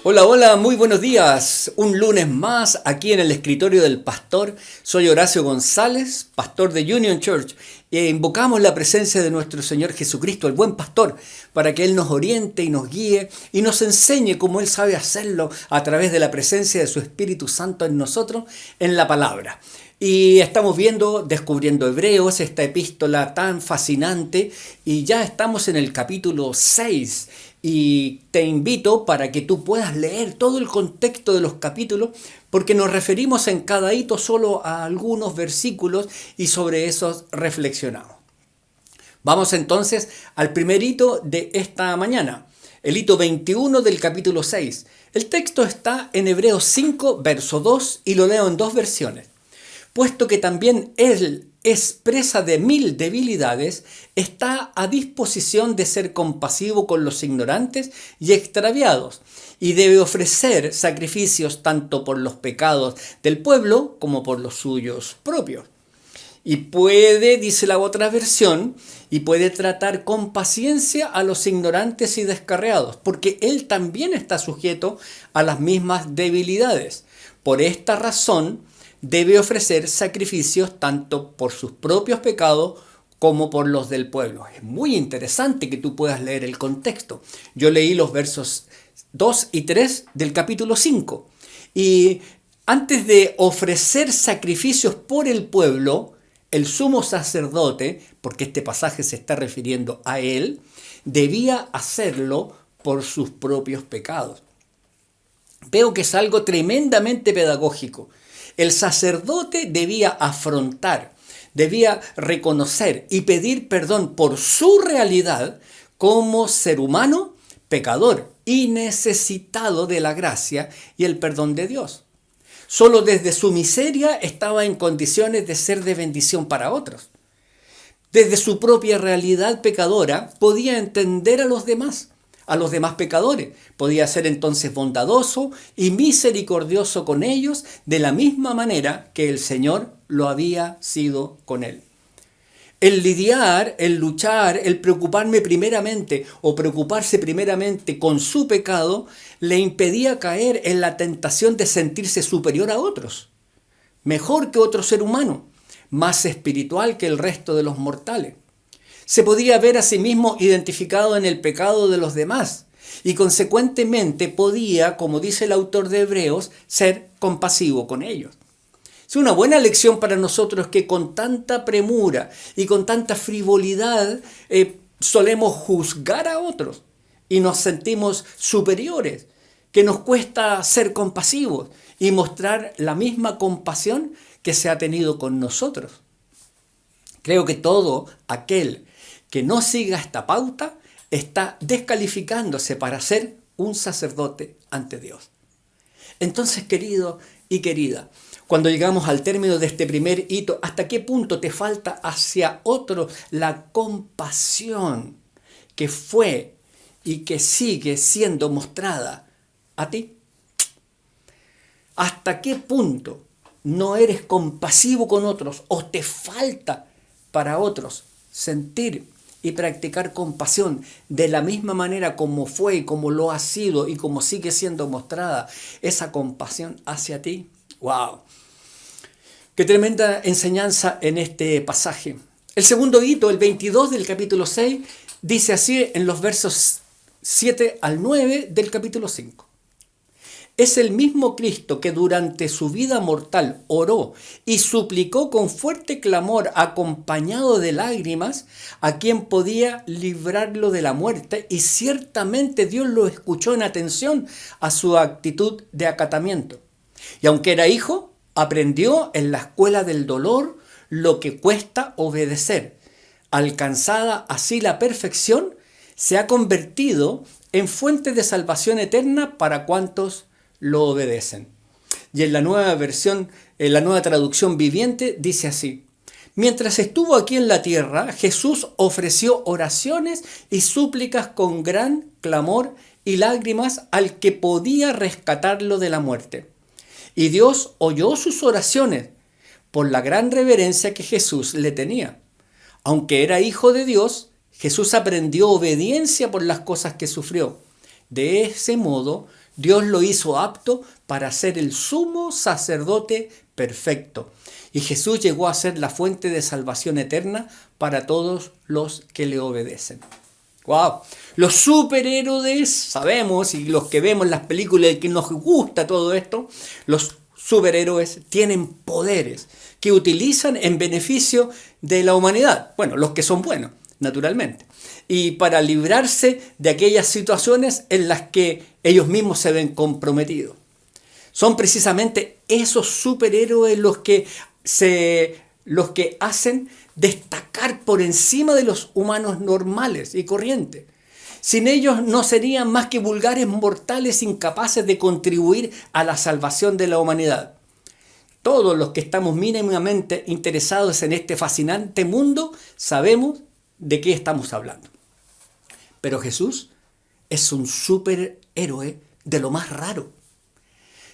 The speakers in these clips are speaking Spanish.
Hola, hola, muy buenos días. Un lunes más aquí en el escritorio del pastor. Soy Horacio González, pastor de Union Church. E invocamos la presencia de nuestro Señor Jesucristo, el buen pastor, para que Él nos oriente y nos guíe y nos enseñe como Él sabe hacerlo a través de la presencia de su Espíritu Santo en nosotros, en la palabra. Y estamos viendo, descubriendo Hebreos, esta epístola tan fascinante, y ya estamos en el capítulo 6. Y te invito para que tú puedas leer todo el contexto de los capítulos, porque nos referimos en cada hito solo a algunos versículos y sobre esos reflexionamos. Vamos entonces al primer hito de esta mañana, el hito 21 del capítulo 6. El texto está en Hebreos 5, verso 2, y lo leo en dos versiones. Puesto que también Él es presa de 1000 debilidades, está a disposición de ser compasivo con los ignorantes y extraviados, y debe ofrecer sacrificios tanto por los pecados del pueblo como por los suyos propios. Y puede, dice la otra versión, y puede tratar con paciencia a los ignorantes y descarriados, porque Él también está sujeto a las mismas debilidades. Por esta razón, debe ofrecer sacrificios tanto por sus propios pecados como por los del pueblo. Es muy interesante que tú puedas leer el contexto. Yo leí los versos 2 y 3 del capítulo 5. Y antes de ofrecer sacrificios por el pueblo, el sumo sacerdote, porque este pasaje se está refiriendo a él, debía hacerlo por sus propios pecados. Veo que es algo tremendamente pedagógico. El sacerdote debía afrontar, debía reconocer y pedir perdón por su realidad como ser humano, pecador y necesitado de la gracia y el perdón de Dios. Solo desde su miseria estaba en condiciones de ser de bendición para otros. Desde su propia realidad pecadora podía entender a los demás pecadores. Podía ser entonces bondadoso y misericordioso con ellos de la misma manera que el Señor lo había sido con él. El lidiar, el luchar, el preocuparme primeramente o preocuparse primeramente con su pecado le impedía caer en la tentación de sentirse superior a otros, mejor que otro ser humano, más espiritual que el resto de los mortales. Se podía ver a sí mismo identificado en el pecado de los demás y consecuentemente podía, como dice el autor de Hebreos, ser compasivo con ellos. Es una buena lección para nosotros que con tanta premura y con tanta frivolidad solemos juzgar a otros y nos sentimos superiores, que nos cuesta ser compasivos y mostrar la misma compasión que se ha tenido con nosotros. Creo que todo aquel que no siga esta pauta está descalificándose para ser un sacerdote ante Dios. Entonces, querido y querida, cuando llegamos al término de este primer hito, ¿hasta qué punto te falta hacia otro la compasión que fue y que sigue siendo mostrada a ti? ¿Hasta qué punto no eres compasivo con otros o te falta para otros sentir y practicar compasión de la misma manera como fue, como lo ha sido y como sigue siendo mostrada esa compasión hacia ti? ¡Wow! ¡Qué tremenda enseñanza en este pasaje! El segundo hito, el 22 del capítulo 6, dice así en los versos 7 al 9 del capítulo 5. Es el mismo Cristo que durante su vida mortal oró y suplicó con fuerte clamor acompañado de lágrimas a quien podía librarlo de la muerte, y ciertamente Dios lo escuchó en atención a su actitud de acatamiento. Y aunque era hijo, aprendió en la escuela del dolor lo que cuesta obedecer. Alcanzada así la perfección, se ha convertido en fuente de salvación eterna para cuantos lo obedecen. Y en la nueva versión, en la nueva traducción viviente, dice así: mientras estuvo aquí en la tierra, Jesús ofreció oraciones y súplicas con gran clamor y lágrimas al que podía rescatarlo de la muerte. Y Dios oyó sus oraciones por la gran reverencia que Jesús le tenía. Aunque era hijo de Dios, Jesús aprendió obediencia por las cosas que sufrió. De ese modo, Dios lo hizo apto para ser el sumo sacerdote perfecto. Y Jesús llegó a ser la fuente de salvación eterna para todos los que le obedecen. ¡Wow! Los superhéroes, sabemos, y los que vemos las películas y que nos gusta todo esto, los superhéroes tienen poderes que utilizan en beneficio de la humanidad. Bueno, los que son buenos, naturalmente. Y para librarse de aquellas situaciones en las que ellos mismos se ven comprometidos. Son precisamente esos superhéroes los que hacen destacar por encima de los humanos normales y corrientes. Sin ellos no serían más que vulgares mortales incapaces de contribuir a la salvación de la humanidad. Todos los que estamos mínimamente interesados en este fascinante mundo sabemos de qué estamos hablando. Pero Jesús es un superhéroe de lo más raro.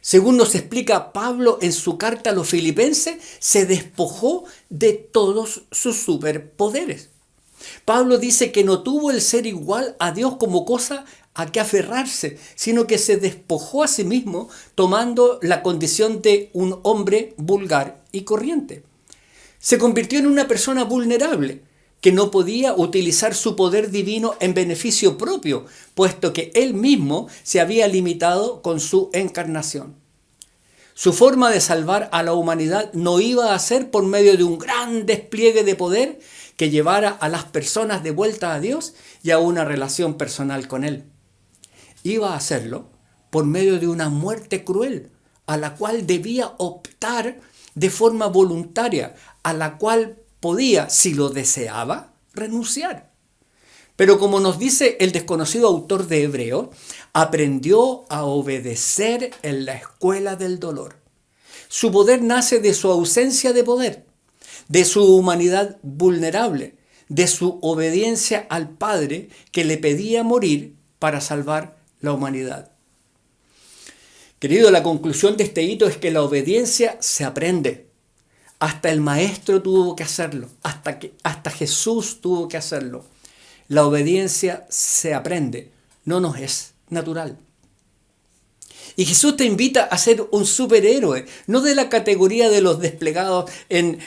Según nos explica Pablo en su carta a los Filipenses, se despojó de todos sus superpoderes. Pablo dice que no tuvo el ser igual a Dios como cosa a que aferrarse, sino que se despojó a sí mismo tomando la condición de un hombre vulgar y corriente. Se convirtió en una persona vulnerable, que no podía utilizar su poder divino en beneficio propio, puesto que él mismo se había limitado con su encarnación. Su forma de salvar a la humanidad no iba a ser por medio de un gran despliegue de poder que llevara a las personas de vuelta a Dios y a una relación personal con Él. Iba a hacerlo por medio de una muerte cruel, a la cual debía optar de forma voluntaria, a la cual podía, si lo deseaba, renunciar. Pero como nos dice el desconocido autor de Hebreos, aprendió a obedecer en la escuela del dolor. Su poder nace de su ausencia de poder, de su humanidad vulnerable, de su obediencia al Padre que le pedía morir para salvar la humanidad. Querido, la conclusión de este hito es que la obediencia se aprende. Hasta el maestro tuvo que hacerlo, hasta Jesús tuvo que hacerlo. La obediencia se aprende, no nos es natural. Y Jesús te invita a ser un superhéroe, no de la categoría de los desplegados en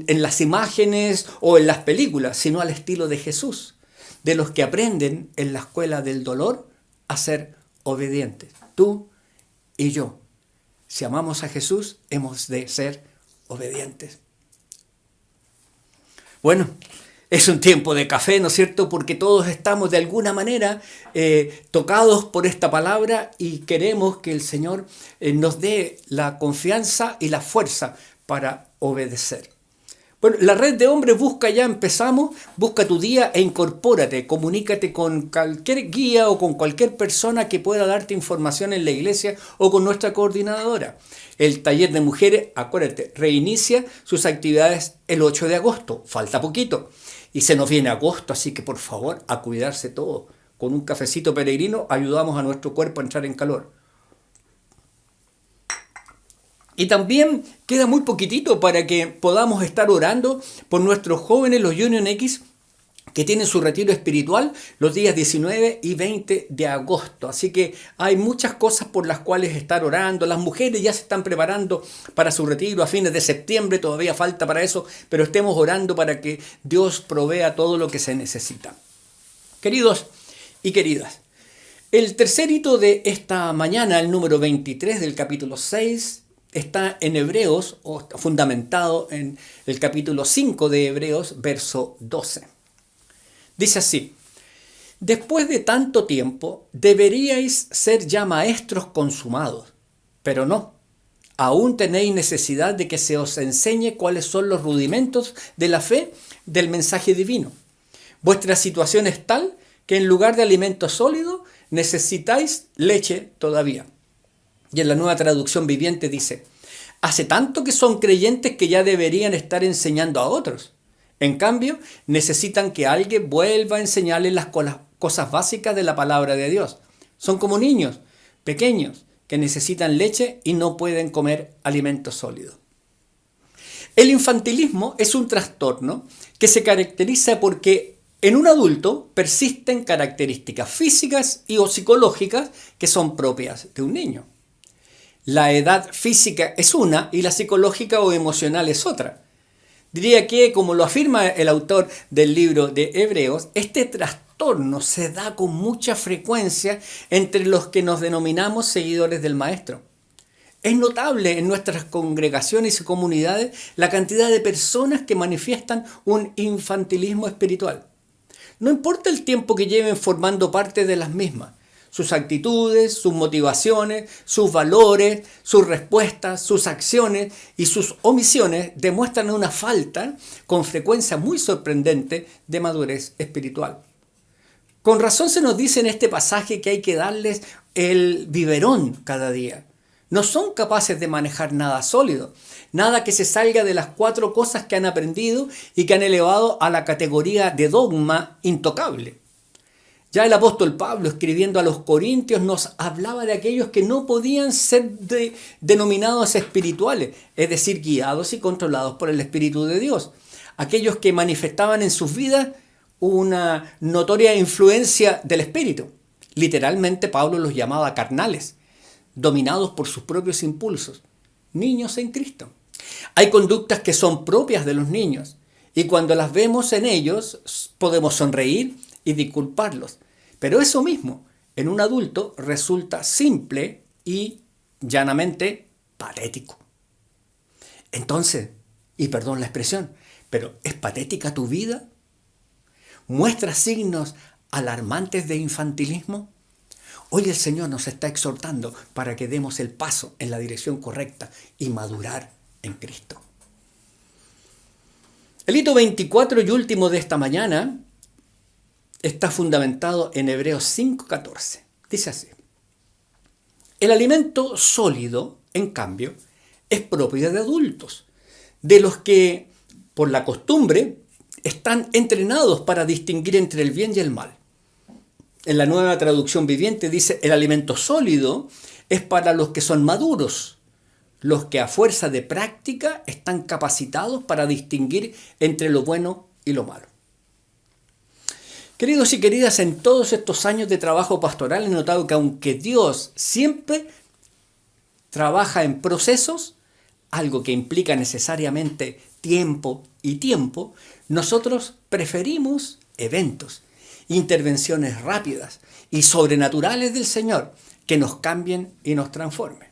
las imágenes o en las películas, sino al estilo de Jesús, de los que aprenden en la escuela del dolor a ser obedientes. Tú y yo, si amamos a Jesús, hemos de ser obedientes. Bueno, es un tiempo de café, ¿no es cierto? Porque todos estamos de alguna manera tocados por esta palabra y queremos que el Señor nos dé la confianza y la fuerza para obedecer. Bueno, la red de hombres busca, ya empezamos, busca tu día e incorpórate, comunícate con cualquier guía o con cualquier persona que pueda darte información en la iglesia o con nuestra coordinadora. El taller de mujeres, acuérdate, reinicia sus actividades el 8 de agosto, falta poquito. Y se nos viene agosto, así que por favor, a cuidarse todo. Con un cafecito peregrino ayudamos a nuestro cuerpo a entrar en calor. Y también queda muy poquitito para que podamos estar orando por nuestros jóvenes, los Union X, que tienen su retiro espiritual los días 19 y 20 de agosto. Así que hay muchas cosas por las cuales estar orando. Las mujeres ya se están preparando para su retiro a fines de septiembre, todavía falta para eso, pero estemos orando para que Dios provea todo lo que se necesita. Queridos y queridas, el tercer hito de esta mañana, el número 23 del capítulo 6, está en Hebreos, o está fundamentado en el capítulo 5 de Hebreos, verso 12. Dice así: después de tanto tiempo deberíais ser ya maestros consumados, pero no, aún tenéis necesidad de que se os enseñe cuáles son los rudimentos de la fe del mensaje divino. Vuestra situación es tal que en lugar de alimento sólido necesitáis leche todavía. Y en la Nueva Traducción Viviente dice: hace tanto que son creyentes que ya deberían estar enseñando a otros. En cambio, necesitan que alguien vuelva a enseñarles las cosas básicas de la palabra de Dios. Son como niños pequeños que necesitan leche y no pueden comer alimento sólido. El infantilismo es un trastorno que se caracteriza porque En un adulto persisten características físicas y o psicológicas que son propias de un niño. La edad física es una y la psicológica o emocional es otra. Diría que, como lo afirma el autor del libro de Hebreos, este trastorno se da con mucha frecuencia entre los que nos denominamos seguidores del Maestro. Es notable en nuestras congregaciones y comunidades la cantidad de personas que manifiestan un infantilismo espiritual. No importa el tiempo que lleven formando parte de las mismas, sus actitudes, sus motivaciones, sus valores, sus respuestas, sus acciones y sus omisiones demuestran una falta, con frecuencia muy sorprendente, de madurez espiritual. Con razón se nos dice en este pasaje que hay que darles el biberón cada día. No son capaces de manejar nada sólido, nada que se salga de las 4 cosas que han aprendido y que han elevado a la categoría de dogma intocable. Ya el apóstol Pablo, escribiendo a los Corintios, nos hablaba de aquellos que no podían ser denominados espirituales, es decir, guiados y controlados por el Espíritu de Dios. Aquellos que manifestaban en sus vidas una notoria influencia del Espíritu. Literalmente Pablo los llamaba carnales, dominados por sus propios impulsos, niños en Cristo. Hay conductas que son propias de los niños y cuando las vemos en ellos podemos sonreír y disculparlos. Pero eso mismo en un adulto resulta simple y llanamente patético. Entonces, y perdón la expresión, pero ¿es patética tu vida? ¿Muestra signos alarmantes de infantilismo? Hoy el Señor nos está exhortando para que demos el paso en la dirección correcta y madurar en Cristo. El hito 24 y último de esta mañana está fundamentado en Hebreos 5:14. Dice así: el alimento sólido, en cambio, es propio de adultos, de los que, por la costumbre, están entrenados para distinguir entre el bien y el mal. En la Nueva Traducción Viviente dice: el alimento sólido es para los que son maduros, los que a fuerza de práctica están capacitados para distinguir entre lo bueno y lo malo. Queridos y queridas, en todos estos años de trabajo pastoral he notado que aunque Dios siempre trabaja en procesos, algo que implica necesariamente tiempo, nosotros preferimos eventos, intervenciones rápidas y sobrenaturales del Señor que nos cambien y nos transformen.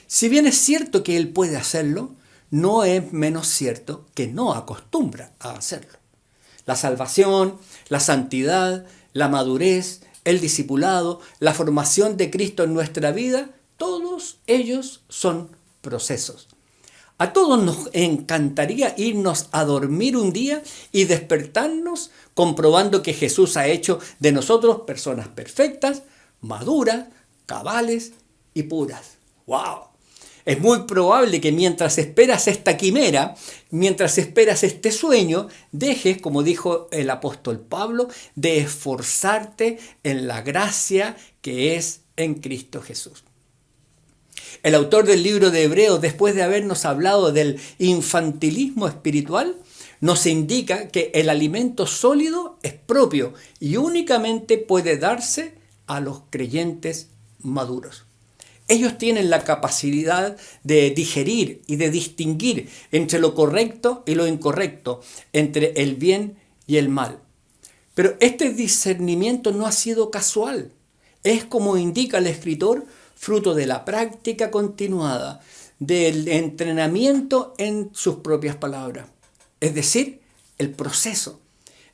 Si bien es cierto que Él puede hacerlo, no es menos cierto que no acostumbra a hacerlo. La salvación, la santidad, la madurez, el discipulado, la formación de Cristo en nuestra vida, todos ellos son procesos. A todos nos encantaría irnos a dormir un día y despertarnos comprobando que Jesús ha hecho de nosotros personas perfectas, maduras, cabales y puras. ¡Wow! Es muy probable que mientras esperas esta quimera, mientras esperas este sueño, dejes, como dijo el apóstol Pablo, de esforzarte en la gracia que es en Cristo Jesús. El autor del libro de Hebreos, después de habernos hablado del infantilismo espiritual, nos indica que el alimento sólido es propio y únicamente puede darse a los creyentes maduros. Ellos tienen la capacidad de digerir y de distinguir entre lo correcto y lo incorrecto, entre el bien y el mal. Pero este discernimiento no ha sido casual. Es, como indica el escritor, fruto de la práctica continuada, del entrenamiento en sus propias palabras. Es decir, el proceso.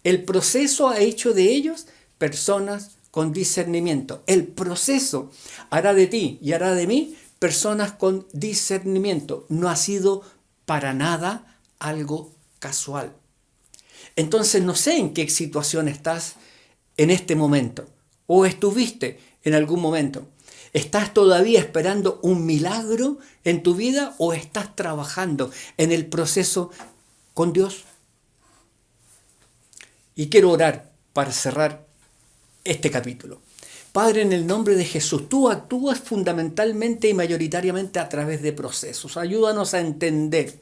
El proceso ha hecho de ellos personas con discernimiento. El proceso hará de ti y hará de mí personas con discernimiento. No ha sido para nada algo casual. Entonces no sé en qué situación estás en este momento o estuviste en algún momento. ¿Estás todavía esperando un milagro en tu vida o estás trabajando en el proceso con Dios? Y quiero orar para cerrar este capítulo. Padre, en el nombre de Jesús, tú actúas fundamentalmente y mayoritariamente a través de procesos. Ayúdanos a entender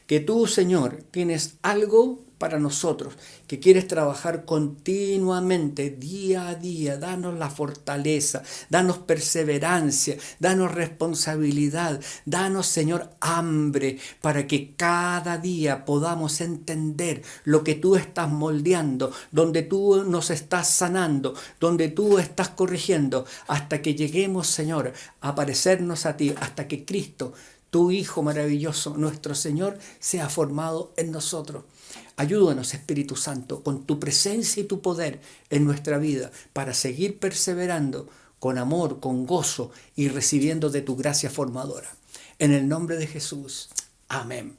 que tú, Señor, tienes algo para nosotros, que quieres trabajar continuamente, día a día. Danos la fortaleza, danos perseverancia, danos responsabilidad, danos, Señor, hambre para que cada día podamos entender lo que tú estás moldeando, donde tú nos estás sanando, donde tú estás corrigiendo, hasta que lleguemos, Señor, a parecernos a ti, hasta que Cristo, tu Hijo maravilloso, nuestro Señor, sea formado en nosotros. Ayúdanos, Espíritu Santo, con tu presencia y tu poder en nuestra vida, para seguir perseverando con amor, con gozo y recibiendo de tu gracia formadora. En el nombre de Jesús. Amén.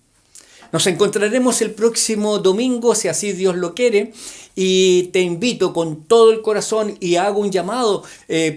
Nos encontraremos el próximo domingo, si así Dios lo quiere, y te invito con todo el corazón y hago un llamado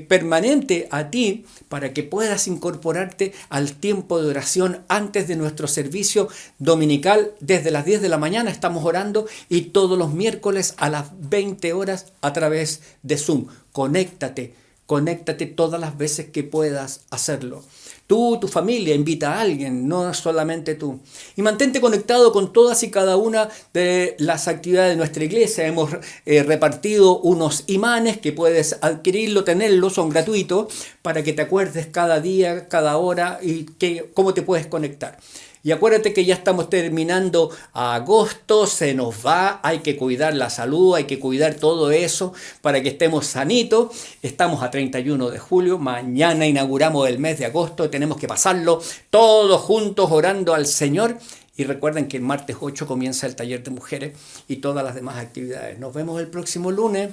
permanente a ti para que puedas incorporarte al tiempo de oración antes de nuestro servicio dominical. Desde las 10 de la mañana estamos orando y todos los miércoles a las 20 horas a través de Zoom. Conéctate todas las veces que puedas hacerlo. Tú, tu familia, invita a alguien, no solamente tú. Y mantente conectado con todas y cada una de las actividades de nuestra iglesia. Hemos repartido unos imanes que puedes adquirirlo, tenerlo, son gratuitos, para que te acuerdes cada día, cada hora y cómo te puedes conectar. Y acuérdate que ya estamos terminando agosto, se nos va, hay que cuidar la salud, hay que cuidar todo eso para que estemos sanitos. Estamos a 31 de julio, mañana inauguramos el mes de agosto, tenemos que pasarlo todos juntos orando al Señor. Y recuerden que el martes 8 comienza el taller de mujeres y todas las demás actividades. Nos vemos el próximo lunes.